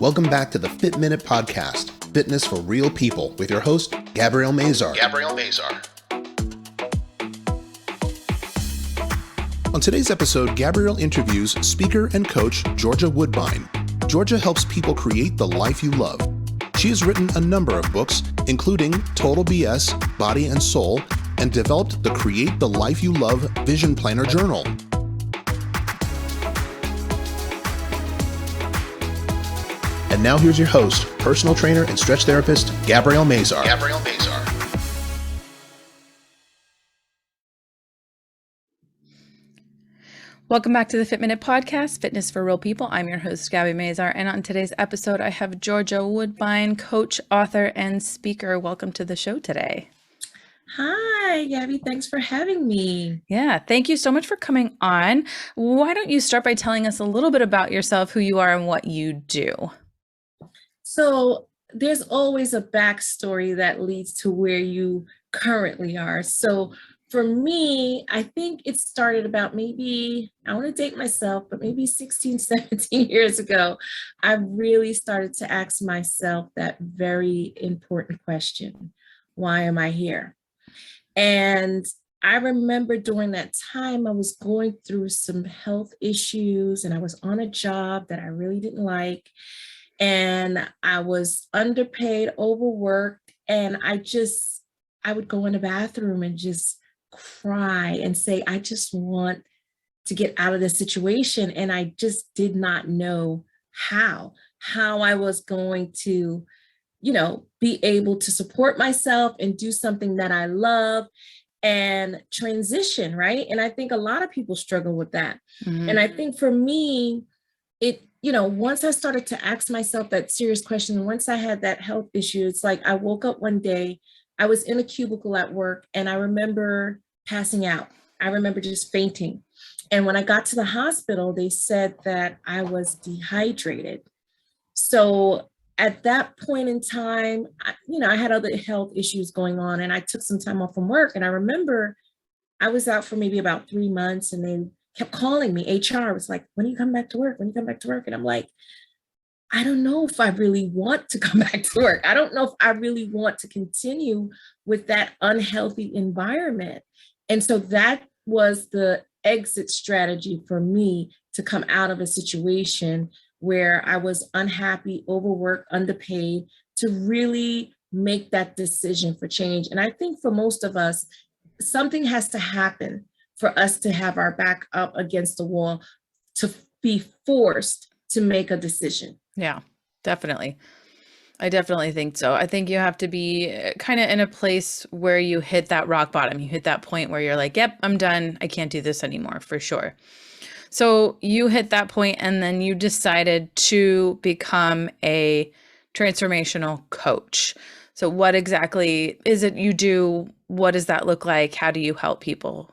Welcome back to the Fit Minute Podcast, Fitness for Real People, with your host, Gabrielle Mazar. On today's episode, Gabrielle interviews speaker and coach Georgia Woodbine. Georgia helps people create the life you love. She has written a number of books, including Total BS, Body and Soul, and developed the Create the Life You Love Vision Planner Journal. And now here's your host, personal trainer and stretch therapist, Gabrielle Mazar. Welcome back to the Fit Minute Podcast, Fitness for Real People. I'm your host, Gabby Mazar, and on today's episode, I have Georgia Woodbine, coach, author, and speaker. Welcome to the show today. Hi, Gabby. Thanks for having me. Yeah, thank you so much for coming on. Why don't you start by telling us a little bit about yourself, who you are, and what you do? So there's always a backstory that leads to where you currently are. So for me, I think it started about maybe, I want to date myself, but maybe 16, 17 years ago, I really started to ask myself that very important question: why am I here? And I remember during that time, I was going through some health issues and I was on a job that I really didn't like. And I was underpaid, overworked, and I would go in the bathroom and just cry and say, I just want to get out of this situation. And I just did not know how I was going to, be able to support myself and do something that I love and transition, right? And I think a lot of people struggle with that. Mm-hmm. And I think for me, once I started to ask myself that serious question, once I had that health issue, it's like I woke up one day, I was in a cubicle at work, and I remember passing out. I remember just fainting. And when I got to the hospital, they said that I was dehydrated. So at that point in time, I had other health issues going on, and I took some time off from work. And I remember I was out for maybe about 3 months, and they kept calling me. HR was like, when are you coming back to work? When are you coming back to work? And I'm like, I don't know if I really want to come back to work. I don't know if I really want to continue with that unhealthy environment. And so that was the exit strategy for me to come out of a situation where I was unhappy, overworked, underpaid, to really make that decision for change. And I think for most of us, something has to happen for us to have our back up against the wall, to be forced to make a decision. Yeah, definitely. I definitely think so. I think you have to be kind of in a place where you hit that rock bottom. You hit that point where you're like, yep, I'm done. I can't do this anymore, for sure. So you hit that point, and then you decided to become a transformational coach. So what exactly is it you do? What does that look like? How do you help people?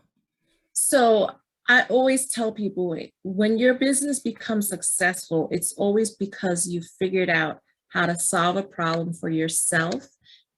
So I always tell people, when your business becomes successful, it's always because you figured out how to solve a problem for yourself,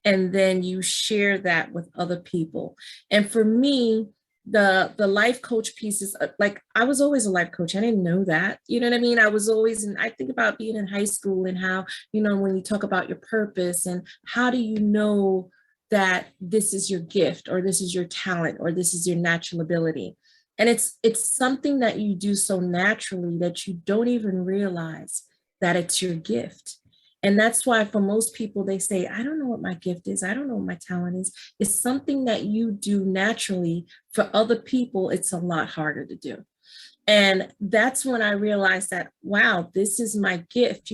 and then you share that with other people. And for me, the life coach piece is like, I was always a life coach. I didn't know that. You know what I mean? I was always I think about being in high school and how, when you talk about your purpose and how do you know that this is your gift, or this is your talent, or this is your natural ability. And it's something that you do so naturally that you don't even realize that it's your gift. And that's why for most people, they say, I don't know what my gift is. I don't know what my talent is. It's something that you do naturally. For other people, it's a lot harder to do. And that's when I realized that, wow, this is my gift,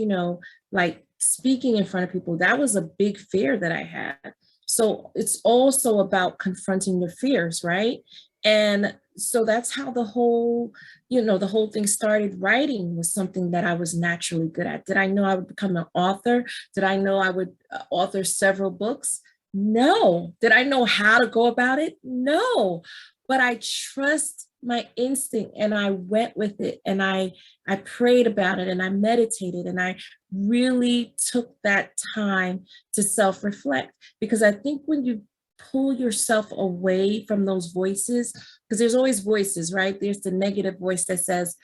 like speaking in front of people. That was a big fear that I had. So it's also about confronting your fears, right? And so that's how the whole thing started. Writing was something that I was naturally good at. Did I know I would become an author? Did I know I would author several books? No. Did I know how to go about it? No. But I trust my instinct, and I went with it, and I prayed about it, and I meditated, and I really took that time to self-reflect, because I think when you pull yourself away from those voices, because there's always voices, right? There's the negative voice that says,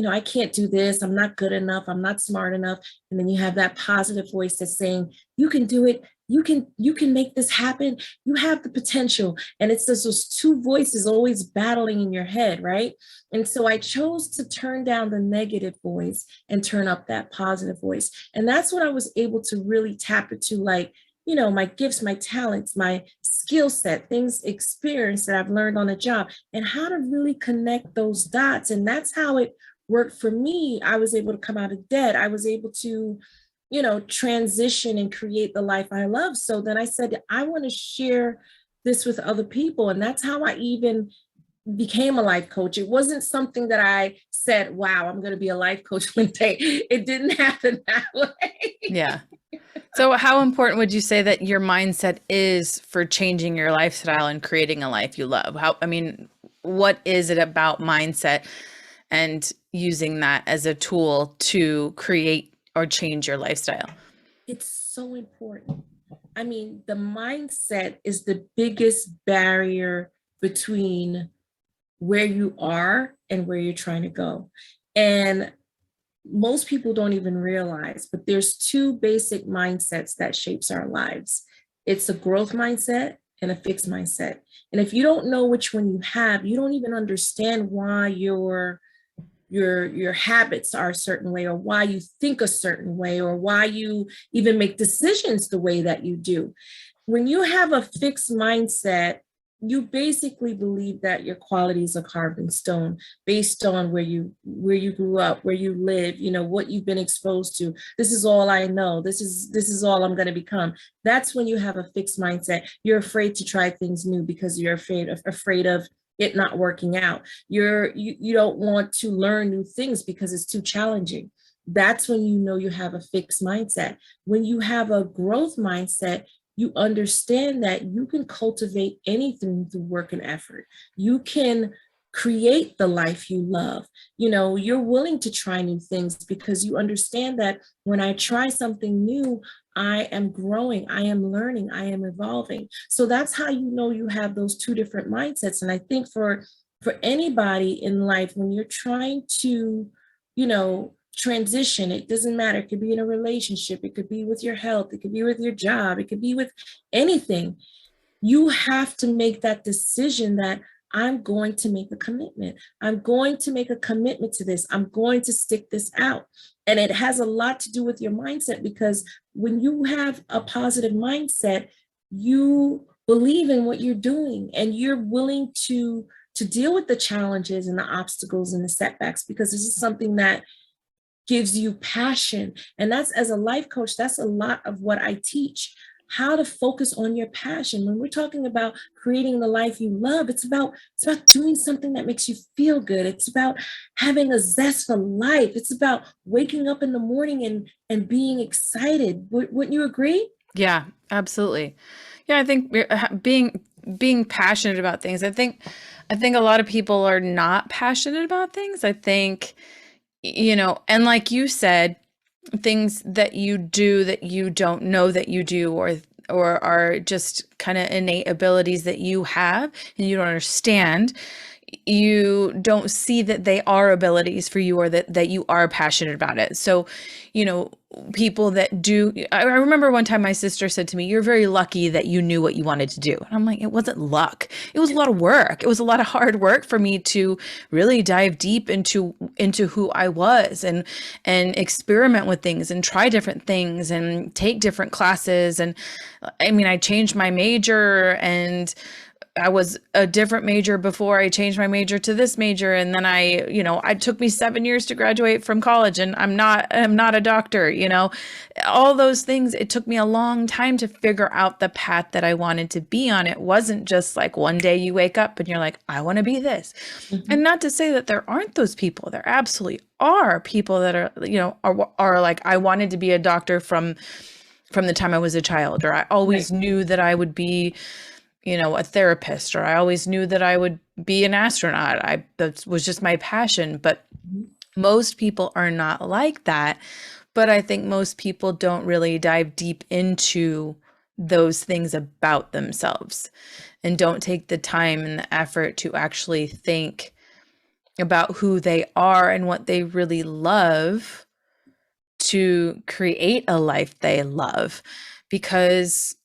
I can't do this. I'm not good enough. I'm not smart enough. And then you have that positive voice that's saying, you can do it. You can make this happen. You have the potential. And it's just those two voices always battling in your head, right? And so I chose to turn down the negative voice and turn up that positive voice. And that's what I was able to really tap into, like, my gifts, my talents, my skill set, things, experience that I've learned on the job, and how to really connect those dots. And that's how it worked for me. I was able to come out of debt. I was able to, transition and create the life I love. So then I said, I want to share this with other people. And that's how I even became a life coach. It wasn't something that I said, wow, I'm going to be a life coach one day. It didn't happen that way. Yeah. So how important would you say that your mindset is for changing your lifestyle and creating a life you love? What is it about mindset and using that as a tool to create or change your lifestyle? It's so important. I mean, the mindset is the biggest barrier between where you are and where you're trying to go. And most people don't even realize, but there's two basic mindsets that shapes our lives. It's a growth mindset and a fixed mindset. And if you don't know which one you have, you don't even understand why your habits are a certain way, or why you think a certain way, or why you even make decisions the way that you do. When you have a fixed mindset, you basically believe that your qualities are carved in stone based on where you grew up, where you live, what you've been exposed to. This is all I know. This is all I'm going to become. That's when you have a fixed mindset. You're afraid to try things new because you're afraid of it not working out. You don't want to learn new things because it's too challenging. That's when you have a fixed mindset. When you have a growth mindset, you understand that you can cultivate anything through work and effort. You can create the life you love. You're willing to try new things because you understand that when I try something new, I am growing, I am learning, I am evolving. So that's how you have those two different mindsets. And I think for anybody in life, when you're trying to, transition, it doesn't matter. It could be in a relationship, it could be with your health, it could be with your job, it could be with anything. You have to make that decision that I'm going to make a commitment. I'm going to make a commitment to this. I'm going to stick this out. And it has a lot to do with your mindset, because when you have a positive mindset, you believe in what you're doing and you're willing to deal with the challenges and the obstacles and the setbacks, because this is something that gives you passion. And that's, as a life coach, that's a lot of what I teach, how to focus on your passion. When we're talking about creating the life you love, it's about doing something that makes you feel good. It's about having a zest for life. It's about waking up in the morning and being excited. Wouldn't you agree? Yeah, absolutely. Yeah, I think being passionate about things. I think a lot of people are not passionate about things. I think, and like you said, things that you do that you don't know that you do, or are just kind of innate abilities that you have and you don't understand, you don't see that they are abilities for you, or that you are passionate about it. So, people that do, I remember one time my sister said to me, "You're very lucky that you knew what you wanted to do." And I'm like, it wasn't luck. It was a lot of work. It was a lot of hard work for me to really dive deep into who I was, and experiment with things and try different things and take different classes. And I changed my major, and I was a different major before I changed my major to this major. And then it took me 7 years to graduate from college, and I'm not a doctor, all those things. It took me a long time to figure out the path that I wanted to be on. It wasn't just like one day you wake up and you're like, I want to be this. Mm-hmm. And not to say that there aren't those people. There absolutely are people that are like, I wanted to be a doctor from the time I was a child, or I always knew that I would be a therapist, or I always knew that I would be an astronaut. That was just my passion. But most people are not like that. But I think most people don't really dive deep into those things about themselves, and don't take the time and the effort to actually think, about who they are and what they really love to create a life they love. Because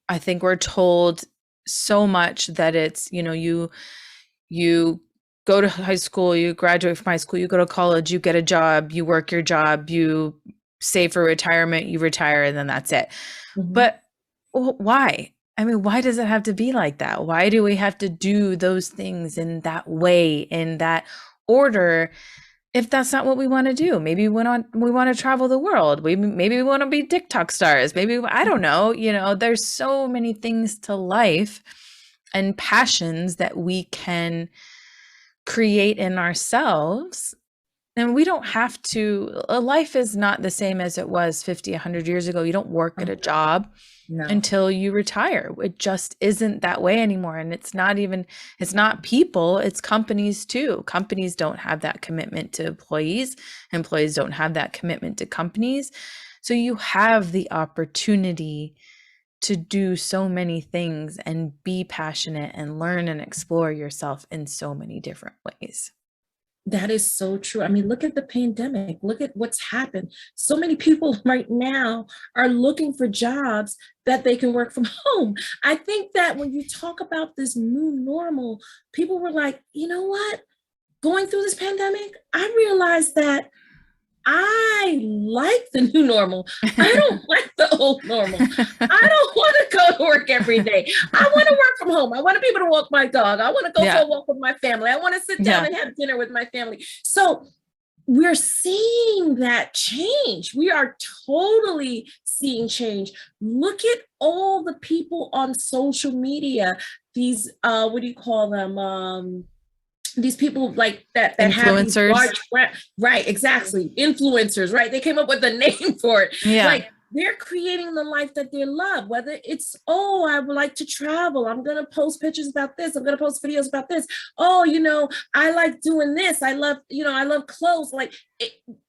I think we're told so much that it's, you go to high school, you graduate from high school, you go to college, you get a job, you work your job, you save for retirement, you retire, and then that's it. Mhm. But why? I mean, why does it have to be like that? Why do we have to do those things in that way, in that order, if that's not what we want to do? Maybe we want to travel the world. Maybe we want to be TikTok stars. Maybe, I don't know, there's so many things to life and passions that we can create in ourselves. And we don't have to, life is not the same as it was 50, 100 years ago. You don't work at a job No. until you retire. It just isn't that way anymore. And it's not people, it's companies too. Companies don't have that commitment to employees. Employees don't have that commitment to companies. So you have the opportunity to do so many things and be passionate and learn and explore yourself in so many different ways. That is so true. I mean, look at the pandemic. Look at what's happened. So many people right now are looking for jobs that they can work from home. I think that when you talk about this new normal, people were like, you know what? Going through this pandemic, I realized that I like the new normal. I don't like the old normal. I don't want to go to work every day. I want to work from home. I want to be able to walk my dog. I want to go for Yeah. a walk with my family. I want to sit down Yeah. and have dinner with my family. So we're seeing that change. We are totally seeing change. Look at all the people on social media, these what do you call them? These people like that have these Influencers. large, right, exactly, influencers, right? They came up with a name for it. Yeah. Like they're creating the life that they love, whether it's, oh, I would like to travel, I'm going to post pictures about this, I'm going to post videos about this, oh, I like doing this, I love clothes. Like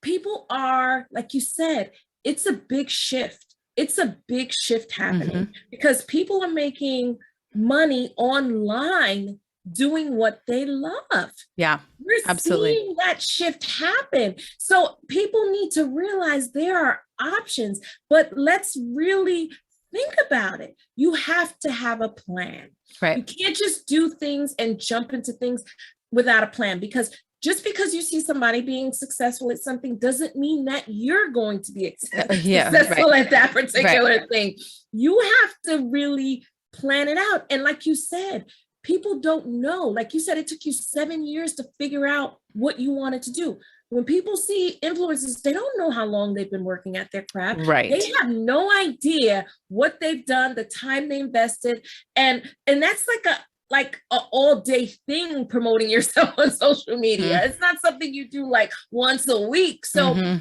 people are, like you said, it's a big shift. It's a big shift happening because people are making money online doing what they love. Yeah, We're absolutely. seeing that shift happen. So people need to realize there are options, but let's really think about it. You have to have a plan. Right. You can't just do things and jump into things without a plan, because just because you see somebody being successful at something doesn't mean that you're going to be successful at that particular thing. You have to really plan it out. And like you said, people don't know. Like you said, it took you 7 years to figure out what you wanted to do. When people see influencers, they don't know how long they've been working at their craft. Right. They have no idea what they've done, the time they invested. And that's like an all-day thing, promoting yourself on social media. It's not something you do like once a week. So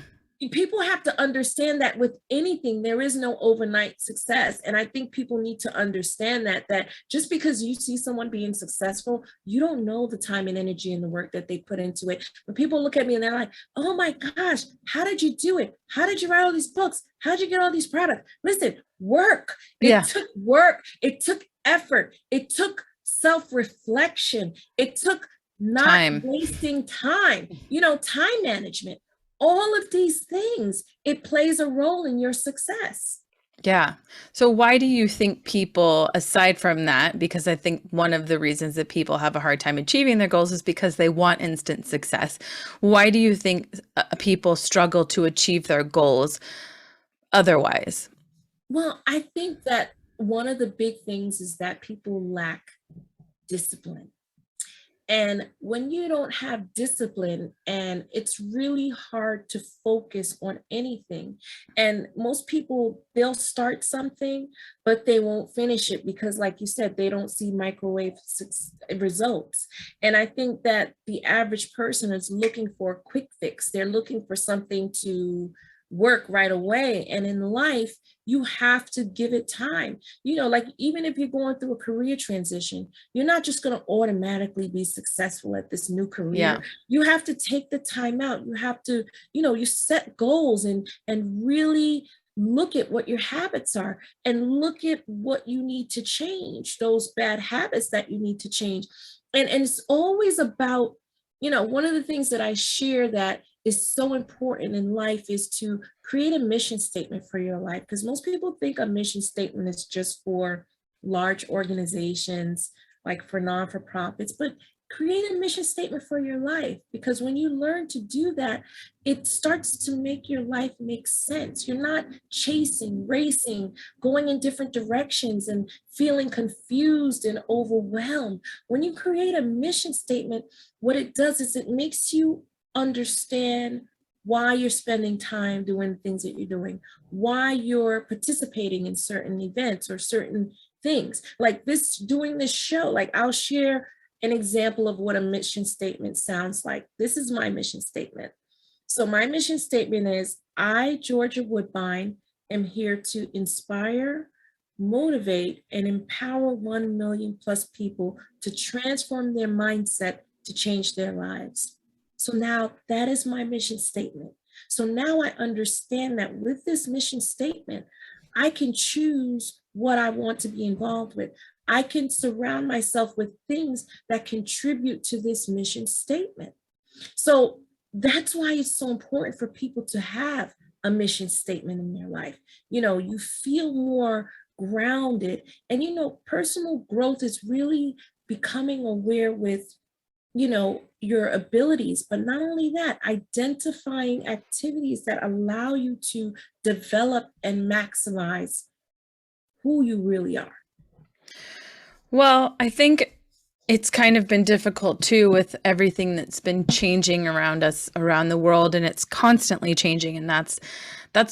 people have to understand that with anything, there is no overnight success. And I think people need to understand that just because you see someone being successful, you don't know the time and energy and the work that they put into it. When people look at me and they're like, oh my gosh, how did you do it? How did you write all these books? How did you get all these products? Listen, work. It took work. It took effort. It took self-reflection. It took not wasting time, time management. All of these things, it plays a role in your success. Yeah. So why do you think people, aside from that, because I think one of the reasons that people have a hard time achieving their goals is because they want instant success. Why do you think people struggle to achieve their goals otherwise? Well, I think that one of the big things is that people lack discipline. And when you don't have discipline, and it's really hard to focus on anything. And most people, they'll start something, but they won't finish it because, like you said, they don't see microwave results. And I think that the average person is looking for a quick fix. They're looking for something to work right away. And in life, you have to give it time. Like even if you're going through a career transition, you're not just going to automatically be successful at this new career. Yeah. You have to take the time out. You have to, you set goals and really look at what your habits are and look at what you need to change, those bad habits that you need to change. And it's always about One of the things that I share that is so important in life is to create a mission statement for your life, because most people think a mission statement is just for large organizations, like for non-for-profits, but create a mission statement for your life, because when you learn to do that, it starts to make your life make sense. You're not chasing, racing, going in different directions and feeling confused and overwhelmed. When you create a mission statement, what it does is it makes you understand why you're spending time doing the things that you're doing, why you're participating in certain events or certain things. Like this, doing this show, like I'll share an example of what a mission statement sounds like. This is my mission statement. So my mission statement is, I, Georgia Woodbine, am here to inspire, motivate, and empower 1 million plus people to transform their mindset to change their lives. So now that is my mission statement. So now I understand that with this mission statement, I can choose what I want to be involved with. I can surround myself with things that contribute to this mission statement. So that's why it's so important for people to have a mission statement in their life. You feel more grounded, and personal growth is really becoming aware with your abilities, but not only that, identifying activities that allow you to develop and maximize who you really are. Well, I think it's kind of been difficult too with everything that's been changing around us, around the world, and it's constantly changing. And that's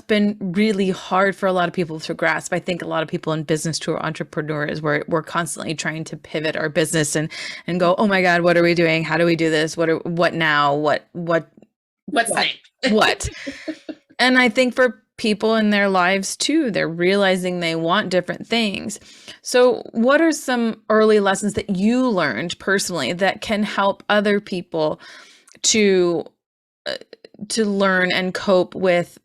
been really hard for a lot of people to grasp. I think a lot of people in business who are entrepreneurs, we're constantly trying to pivot our business and go, oh my God, what are we doing? How do we do this? What now? What's next? What? And I think for people in their lives too, they're realizing they want different things. So what are some early lessons that you learned personally that can help other people to learn and cope with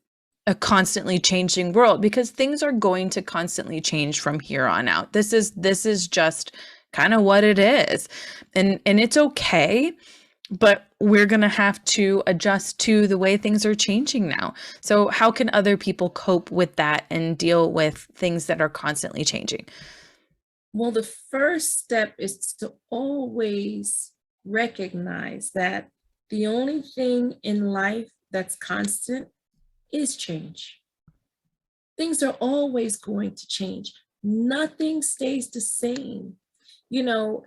a constantly changing world? Because things are going to constantly change from here on out. This is just kind of what it is. And it's okay. But we're going to have to adjust to the way things are changing now. So how can other people cope with that and deal with things that are constantly changing? Well, the first step is to always recognize that the only thing in life that's constant is change. Things are always going to change. Nothing stays the same.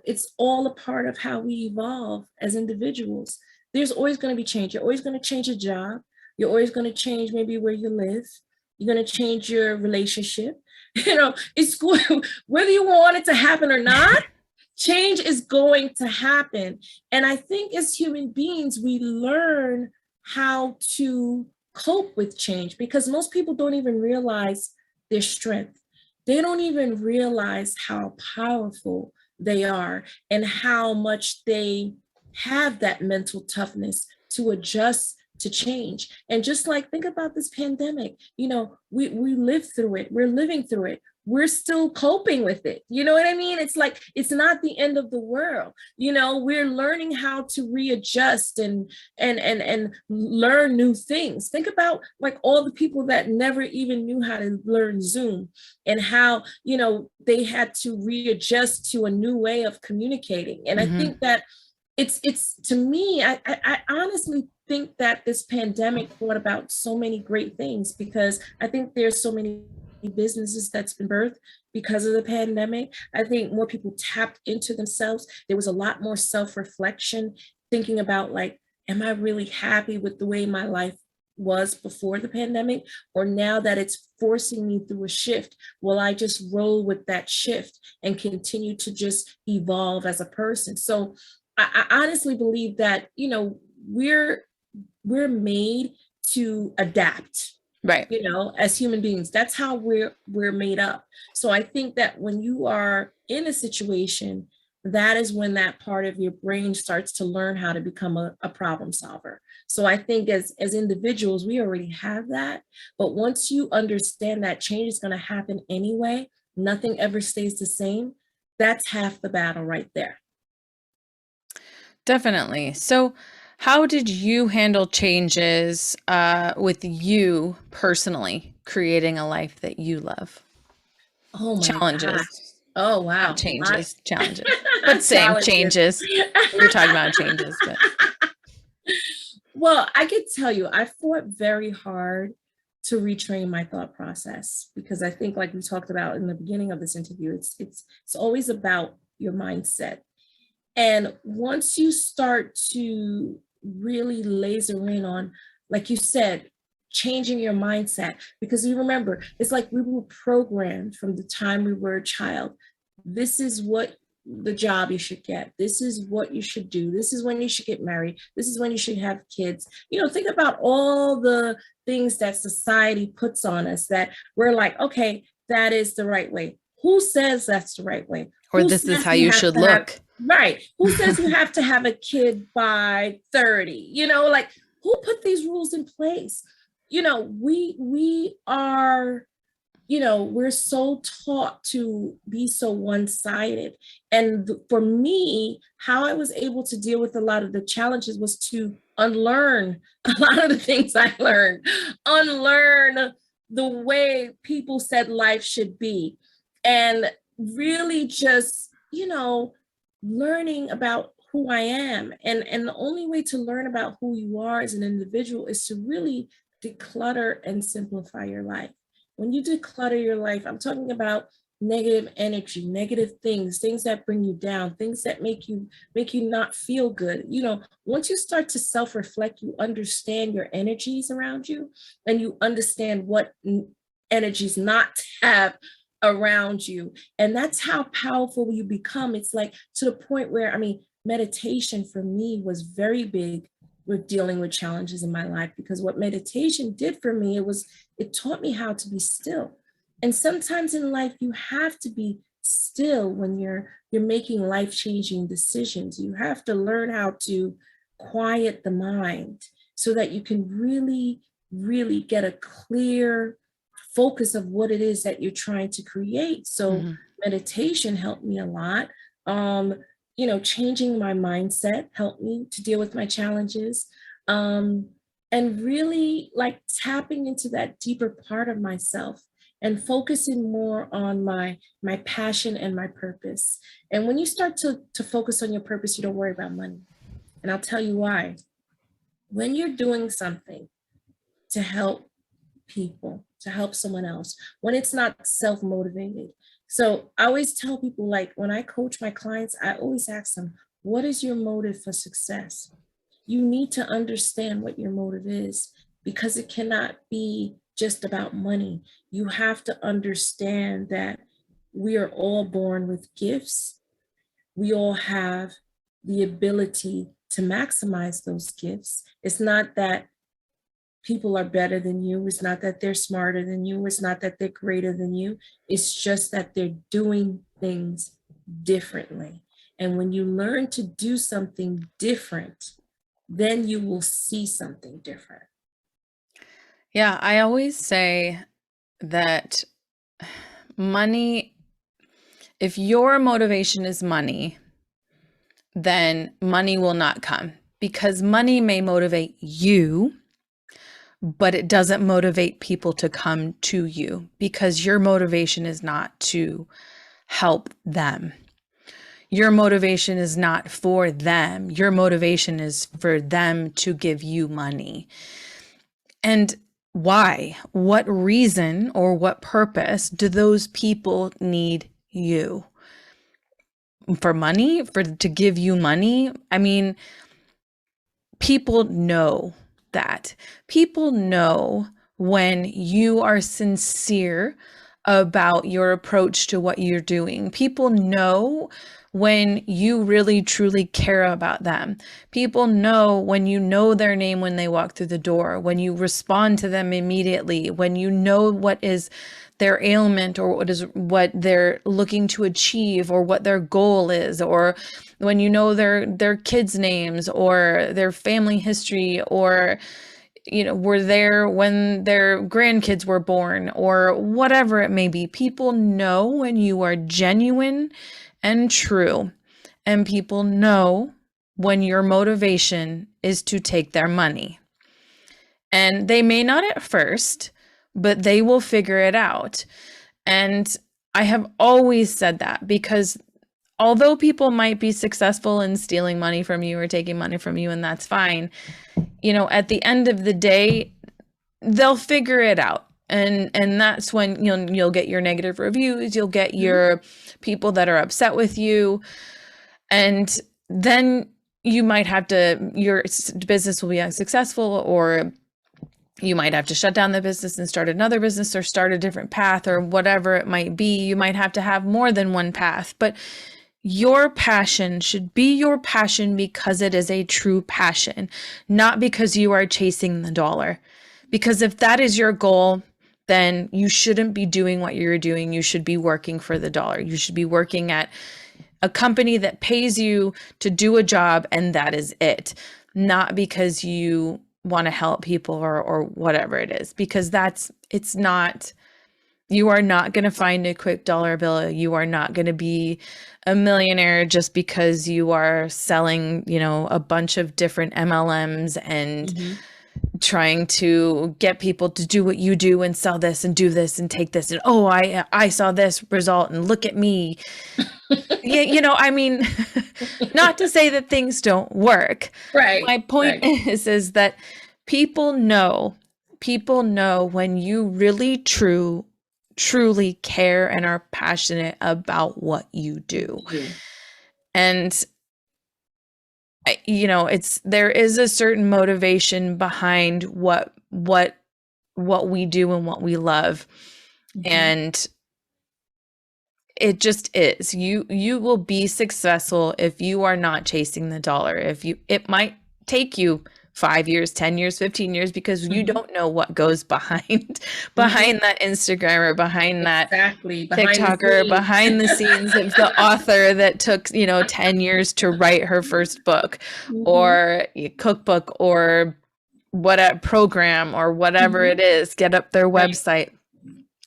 It's all a part of how we evolve as individuals. There's always going to be change. You're always going to change a job. You're always going to change maybe where you live. You're going to change your relationship. It's whether you want it to happen or not, change is going to happen. And I think as human beings, we learn how to cope with change, because most people don't even realize their strength. They don't even realize how powerful they are and how much they have that mental toughness to adjust to change. And just like, think about this pandemic, we lived through it. We're living through it. We're still coping with it. You know what I mean? It's like, it's not the end of the world. We're learning how to readjust and learn new things. Think about like all the people that never even knew how to learn Zoom, and how, they had to readjust to a new way of communicating. And I think that it's to me, I honestly think that this pandemic brought about so many great things, because I think there's so many businesses that's been birthed because of the pandemic. I think more people tapped into themselves. There was a lot more self-reflection, thinking about like, am I really happy with the way my life was before the pandemic? Or now that it's forcing me through a shift, will I just roll with that shift and continue to just evolve as a person? So I honestly believe that, we're made to adapt. Right. As human beings, that's how we're made up. So I think that when you are in a situation, that is when that part of your brain starts to learn how to become a problem solver. So I think as individuals, we already have that. But once you understand that change is going to happen anyway, nothing ever stays the same, that's half the battle right there. Definitely. So, how did you handle changes with you personally creating a life that you love? Oh my gosh. Challenges, Oh not wow. changes, challenges, but same Challenges. changes. We were talking about changes, but Well, I could tell you, I fought very hard to retrain my thought process because I think, like we talked about in the beginning of this interview, it's always about your mindset. And once you start to really laser in on, like you said, changing your mindset, because you remember, it's like we were programmed from the time we were a child. This is what the job you should get. This is what you should do. This is when you should get married. This is when you should have kids. Think about all the things that society puts on us that we're like, okay, that is the right way. Who says that's the right way? or Who this is says how you you have should to have look. Right. Who says you have to have a kid by 30? Like who put these rules in place? We are, we're so taught to be so one-sided. And for me, how I was able to deal with a lot of the challenges was to unlearn a lot of the things I learned, unlearn the way people said life should be, and really just, learning about who I am. And the only way to learn about who you are as an individual is to really declutter and simplify your life. When you declutter your life, I'm talking about negative energy, negative things that bring you down, things that make you not feel good. Once you start to self-reflect, you understand your energies around you, and you understand what energies not to have around you. And that's how powerful you become. It's like to the point where, meditation for me was very big with dealing with challenges in my life, because what meditation did for me, it taught me how to be still. And sometimes in life you have to be still when you're making life-changing decisions. You have to learn how to quiet the mind so that you can really, really get a clear focus of what it is that you're trying to create. So Mm-hmm. meditation helped me a lot. Changing my mindset helped me to deal with my challenges. And really like tapping into that deeper part of myself and focusing more on my passion and my purpose. And when you start to focus on your purpose, you don't worry about money. And I'll tell you why. When you're doing something to help people, to help someone else, when it's not self-motivated. So I always tell people, like when I coach my clients, I always ask them, what is your motive for success? You need to understand what your motive is, because it cannot be just about money. You have to understand that we are all born with gifts. We all have the ability to maximize those gifts. It's not that people are better than you. It's not that they're smarter than you. It's not that they're greater than you. It's just that they're doing things differently. And when you learn to do something different, then you will see something different. Yeah, I always say that money, if your motivation is money, then money will not come, because money may motivate you, but it doesn't motivate people to come to you, because your motivation is not to help them. Your motivation is not for them. Your motivation is for them to give you money. And why? What reason or what purpose do those people need you? For money? To give you money? I mean, people know that. People know when you are sincere about your approach to what you're doing. People know when you really truly care about them. People know when you know their name when they walk through the door, when you respond to them immediately, when you know what is their ailment, or what they're looking to achieve, or what their goal is, or when you know their kids' names or their family history, or were there when their grandkids were born, or whatever it may be. People know when you are genuine and true, and people know when your motivation is to take their money. And they may not at first, but they will figure it out. And I have always said that, because although people might be successful in stealing money from you or taking money from you, and that's fine, at the end of the day, they'll figure it out. And that's when you'll get your negative reviews, you'll get your people that are upset with you. And then you might have to, your business will be unsuccessful, or you might have to shut down the business and start another business, or start a different path, or whatever it might be. You might have to have more than one path, but your passion should be your passion because it is a true passion, not because you are chasing the dollar. Because if that is your goal, then you shouldn't be doing what you're doing. You should be working for the dollar. You should be working at a company that pays you to do a job, and that is it. Not because you want to help people or whatever it is, because you are not going to find a quick dollar bill. You are not going to be a millionaire just because you are selling, a bunch of different MLMs and trying to get people to do what you do and sell this and do this and take this. And, oh, I saw this result and look at me. Yeah, not to say that things don't work. Right. My point is that people know when you really truly care and are passionate about what you do. And there is a certain motivation behind what we do and what we love. And it just is. You will be successful if you are not chasing the dollar. It might take you 5 years, 10 years, 15 years, because you don't know what goes behind that Instagram, or behind that TikToker, behind the scenes of the author that took, 10 years to write her first book, or a cookbook, or what program, or whatever it is, get up their website.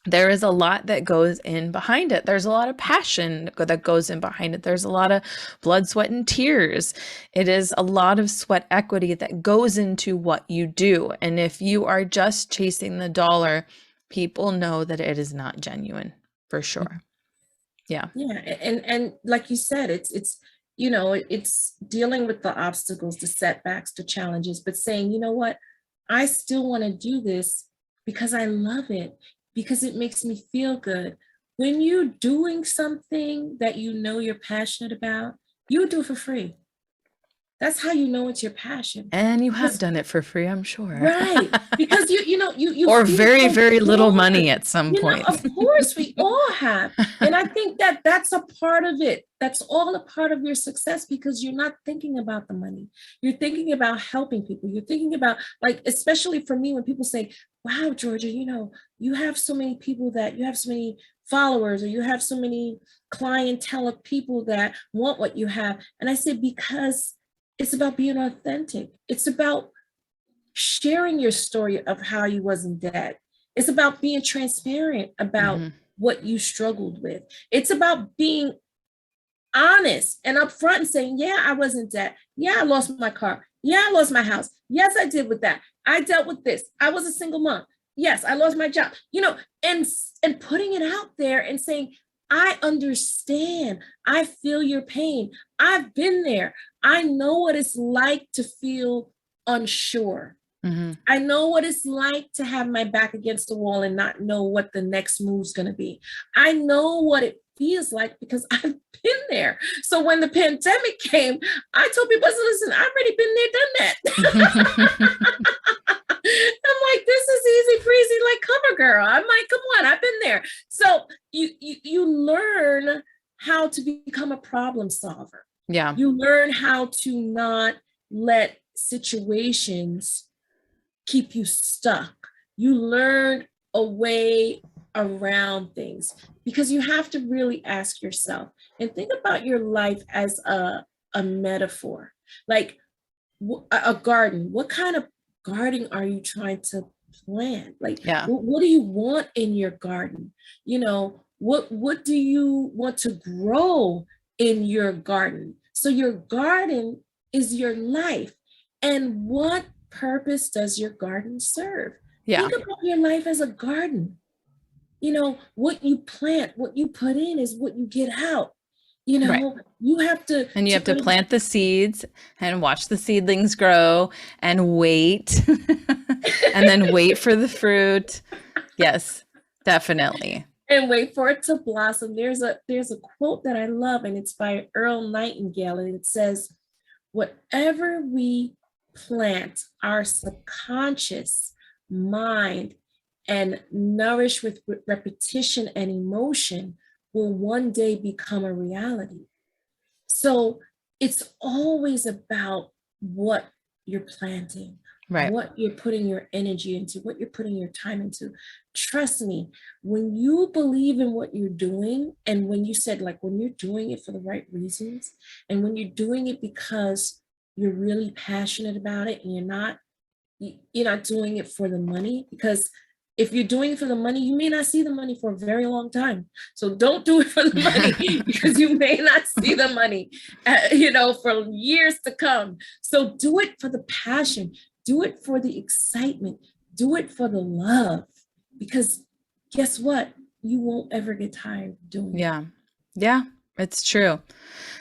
There is a lot that goes in behind it. There's a lot of passion that goes in behind it. There's a lot of blood, sweat, and tears. It is a lot of sweat equity that goes into what you do. And if you are just chasing the dollar, people know that it is not genuine, for sure. Yeah. Yeah. And like you said, it's dealing with the obstacles, the setbacks, the challenges, but saying, you know what, I still want to do this because I love it, because it makes me feel good. When you're doing something that you're passionate about, you do it for free. That's how you know it's your passion. And you have done it for free, I'm sure. Right. Because you or very, very little money at some point. Of course, we all have. And I think that's a part of it. That's all a part of your success, because you're not thinking about the money. You're thinking about helping people. You're thinking about, like, especially for me, when people say, wow, Georgia, you have so many people, that you have so many followers, or you have so many clientele of people that want what you have. And I say, because it's about being authentic. It's about sharing your story of how you was in debt. It's about being transparent about what you struggled with. It's about being honest and upfront and saying, yeah, I was in debt. Yeah, I lost my car. Yeah, I lost my house. Yes, I did with that. I dealt with this. I was a single mom. Yes, I lost my job, and putting it out there and saying, I understand. I feel your pain. I've been there. I know what it's like to feel unsure. I know what it's like to have my back against the wall and not know what the next move's going to be. I know what it feels like, because I've been there. So when the pandemic came, I told people, listen, I've already been there, done that. I'm like, this is easy breezy, like cover girl. I'm like, come on, I've been there. So you learn how to become a problem solver. Yeah. You learn how to not let situations keep you stuck. You learn a way around things, because you have to really ask yourself and think about your life as a metaphor, like a garden. What kind of garden are you trying to plant? Like, what do you want in your garden? What do you want to grow in your garden? So your garden is your life. And what purpose does your garden serve? Yeah. Think about your life as a garden. What you plant, what you put in is what you get out. Right. You have to And you have to to plant the seeds and watch the seedlings grow and wait and then wait for the fruit. Yes, definitely. and wait for it to blossom. There's a quote that I love, and it's by Earl Nightingale, and it says, "Whatever we plant, our subconscious mind and nourish with repetition and emotion will one day become a reality." So it's always about what you're planting, Right. what you're putting your energy into, what you're putting your time into. Trust me, when you believe in what you're doing, and when you said, like, when you're doing it for the right reasons, and when you're doing it because you're really passionate about it, and you're not doing it for the money, because if you're doing it for the money, you may not see the money for a very long time. So don't do it for the money because you may not see the money, for years to come. So do it for the passion, do it for the excitement, do it for the love, because guess what? You won't ever get tired of doing it. Yeah. Yeah, it's true.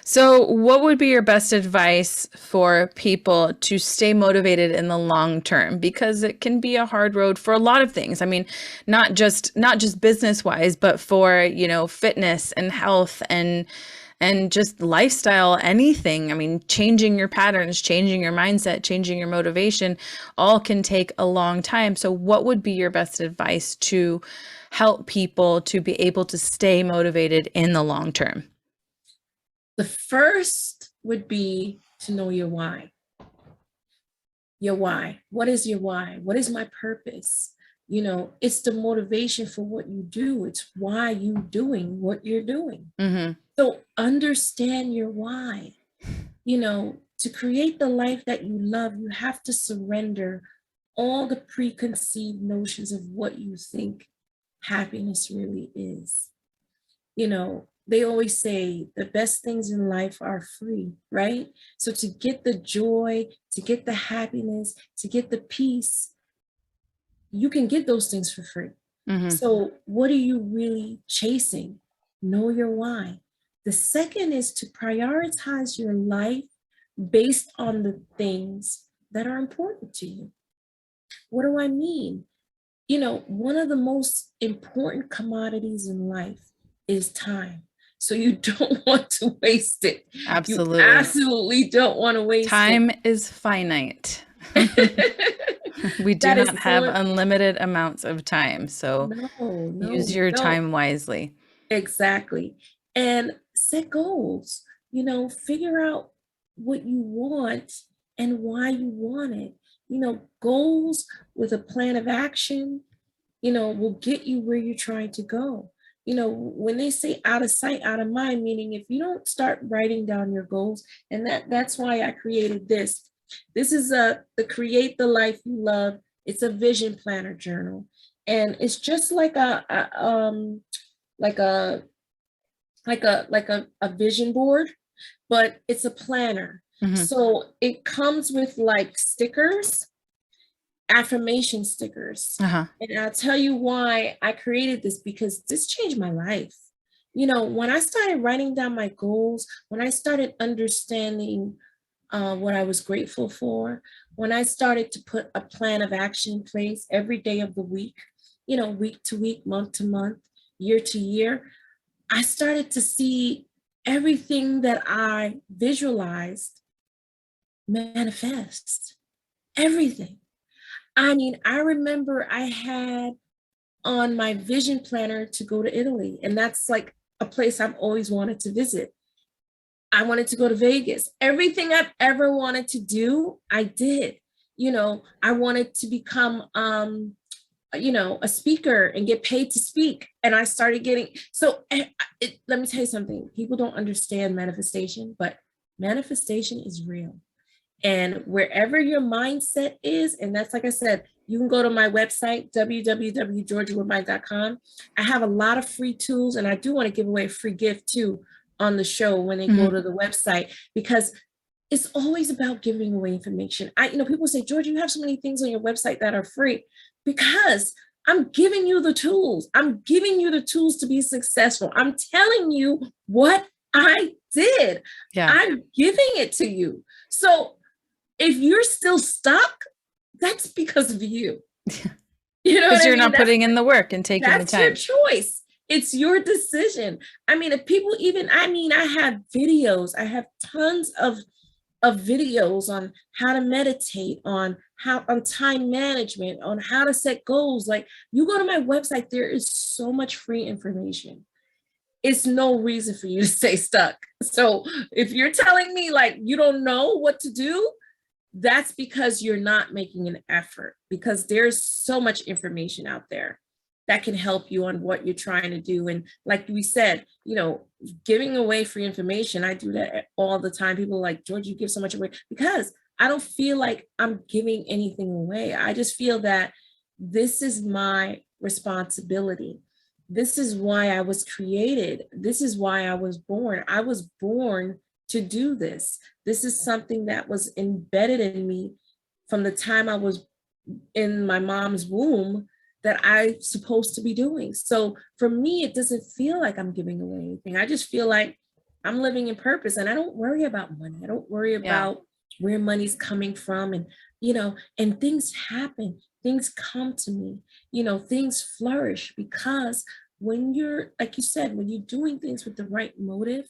So, what would be your best advice for people to stay motivated in the long term? Because it can be a hard road for a lot of things. I mean, not just business wise, but for, fitness and health and just lifestyle, anything. I mean, changing your patterns, changing your mindset, changing your motivation, all can take a long time. So, what would be your best advice to help people to be able to stay motivated in the long term? The first would be to know your why. Your why. What is your why? What is my purpose? It's the motivation for what you do. It's why you doing what you're doing. Mm-hmm. So understand your why. To create the life that you love, you have to surrender all the preconceived notions of what you think happiness really is. They always say the best things in life are free, right? So to get the joy, to get the happiness, to get the peace, you can get those things for free. Mm-hmm. So what are you really chasing? Know your why. The second is to prioritize your life based on the things that are important to you. What do I mean? One of the most important commodities in life is time. So you don't want to waste it. You Absolutely. absolutely don't want to waste Time is finite. it. We do That is not have so unlimited amounts of time. So no, use we your don't. time wisely. Exactly. And set goals. Figure out what you want and why you want it. Goals with a plan of action, will get you where you're trying to go. When they say out of sight, out of mind, meaning if you don't start writing down your goals, and that's why I created this. This is the Create the Life You Love. It's a vision planner journal. And it's just like like a a vision board, but it's a planner. Mm-hmm. So it comes with like stickers, affirmation stickers. Uh-huh. And I'll tell you why I created this, because this changed my life. When I started writing down my goals, when I started understanding what I was grateful for, when I started to put a plan of action in place every day of the week, week to week, month to month, year to year, I started to see everything that I visualized manifest. Everything. I mean, I remember I had on my vision planner to go to Italy, and that's like a place I've always wanted to visit. I wanted to go to Vegas. Everything I've ever wanted to do, I did. I wanted to become a speaker and get paid to speak. And I started getting, let me tell you something. People don't understand manifestation, but manifestation is real. And wherever your mindset is, and that's, like I said, you can go to my website, www.georgiawoodbine.com. I have a lot of free tools, and I do want to give away a free gift too on the show when they go to the website, because it's always about giving away information. People say, Georgia, you have so many things on your website that are free, because I'm giving you the tools. I'm giving you the tools to be successful. I'm telling you what I did. Yeah. I'm giving it to you. So if you're still stuck, that's because of you. You know, because you're not putting in the work and taking the time. That's your choice. It's your decision. If people I have videos. I have tons of videos on how to meditate, on time management, on how to set goals. Like, you go to my website, there is so much free information. It's no reason for you to stay stuck. So if you're telling me like you don't know what to do, that's because you're not making an effort, because there's so much information out there that can help you on what you're trying to do. And like we said, giving away free information, I do that all the time. People are like, George, you give so much away, because I don't feel like I'm giving anything away. I just feel that this is my responsibility. This is why I was created. This is why I was born. I was born to do this. This is something that was embedded in me from the time I was in my mom's womb, that I'm supposed to be doing. So for me, it doesn't feel like I'm giving away anything. I just feel like I'm living in purpose, and I don't worry about money. I don't worry about where money's coming from. And, and things happen, things come to me, things flourish, because when you're, like you said, when you're doing things with the right motive,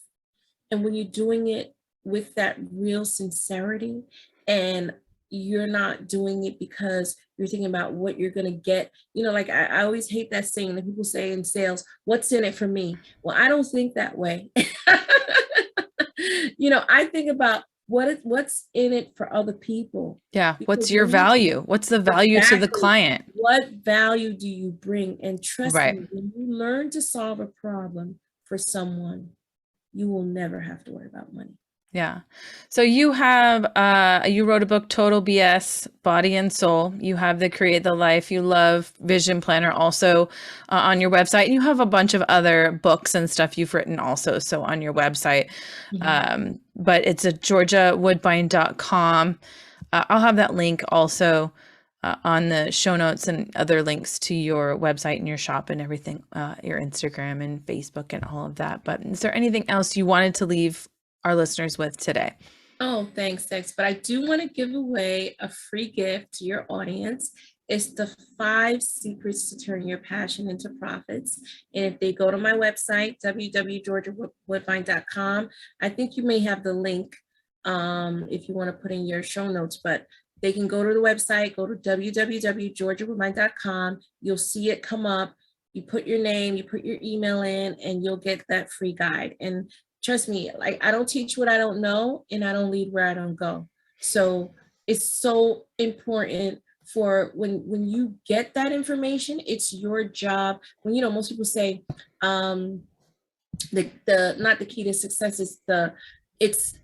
and when you're doing it with that real sincerity, and you're not doing it because you're thinking about what you're going to get. Like I always hate that saying that people say in sales, what's in it for me? Well, I don't think that way. I think about what's in it for other people. Yeah. What's your value? What's the value to the client? What value do you bring? And trust me, when you learn to solve a problem for someone, you will never have to worry about money. Yeah. So you have, you wrote a book, Total BS, Body and Soul. You have the Create the Life You Love Vision Planner also on your website. And you have a bunch of other books and stuff you've written also, so on your website. But it's at georgiawoodbine.com. I'll have that link also on the show notes, and other links to your website and your shop and everything, your Instagram and Facebook and all of that. But is there anything else you wanted to leave our listeners with today? Oh, thanks. But I do want to give away a free gift to your audience. It's the 5 secrets to turn your passion into profits. And if they go to my website, www.georgiawoodbine.com, I think you may have the link if you want to put in your show notes, but they can go to the website, go to www.georgiawoodbine.com. You'll see it come up. You put your name, you put your email in, and you'll get that free guide. And trust me, like, I don't teach what I don't know, and I don't lead where I don't go. So it's so important for when you get that information, it's your job. When, most people say not the key to success is it's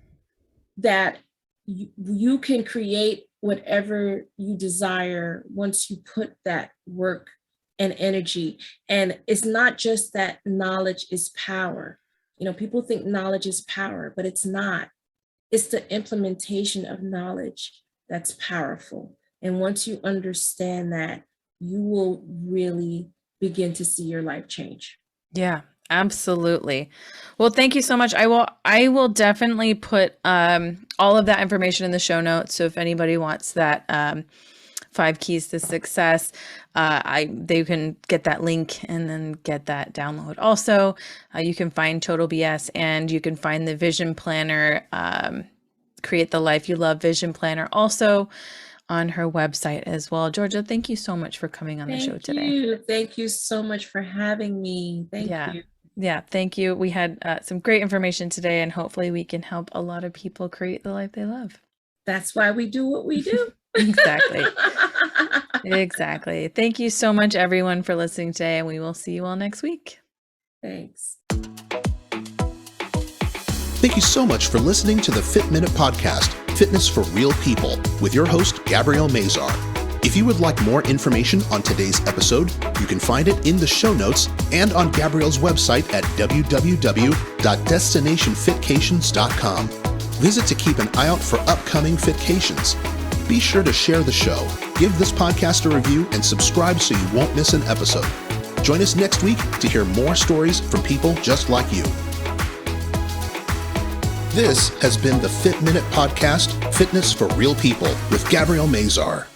that you can create whatever you desire once you put that work and energy. And it's not just that knowledge is power. People think knowledge is power, but it's not. It's the implementation of knowledge that's powerful. And once you understand that, you will really begin to see your life change. Yeah, absolutely. Well, thank you so much. I will definitely put all of that information in the show notes. So if anybody wants that 5 keys to success, they can get that link and then get that download. Also, you can find Total BS, and you can find the Vision Planner, Create the Life You Love Vision Planner, also on her website as well. Georgia, thank you so much for coming on the show today. Thank you so much for having me. Thank you. Yeah, thank you. We had some great information today, and hopefully we can help a lot of people create the life they love. That's why we do what we do. Exactly. Exactly. Thank you so much, everyone, for listening today, and we will see you all next week. Thanks. Thank you so much for listening to the Fit Minute Podcast, Fitness for Real People, with your host, Gabrielle Mazar. If you would like more information on today's episode, you can find it in the show notes and on Gabrielle's website at www.destinationfitcations.com. Visit to keep an eye out for upcoming Fitcations. Be sure to share the show, give this podcast a review, and subscribe so you won't miss an episode. Join us next week to hear more stories from people just like you. This has been the Fit Minute Podcast, Fitness for Real People with Gabrielle Mazar.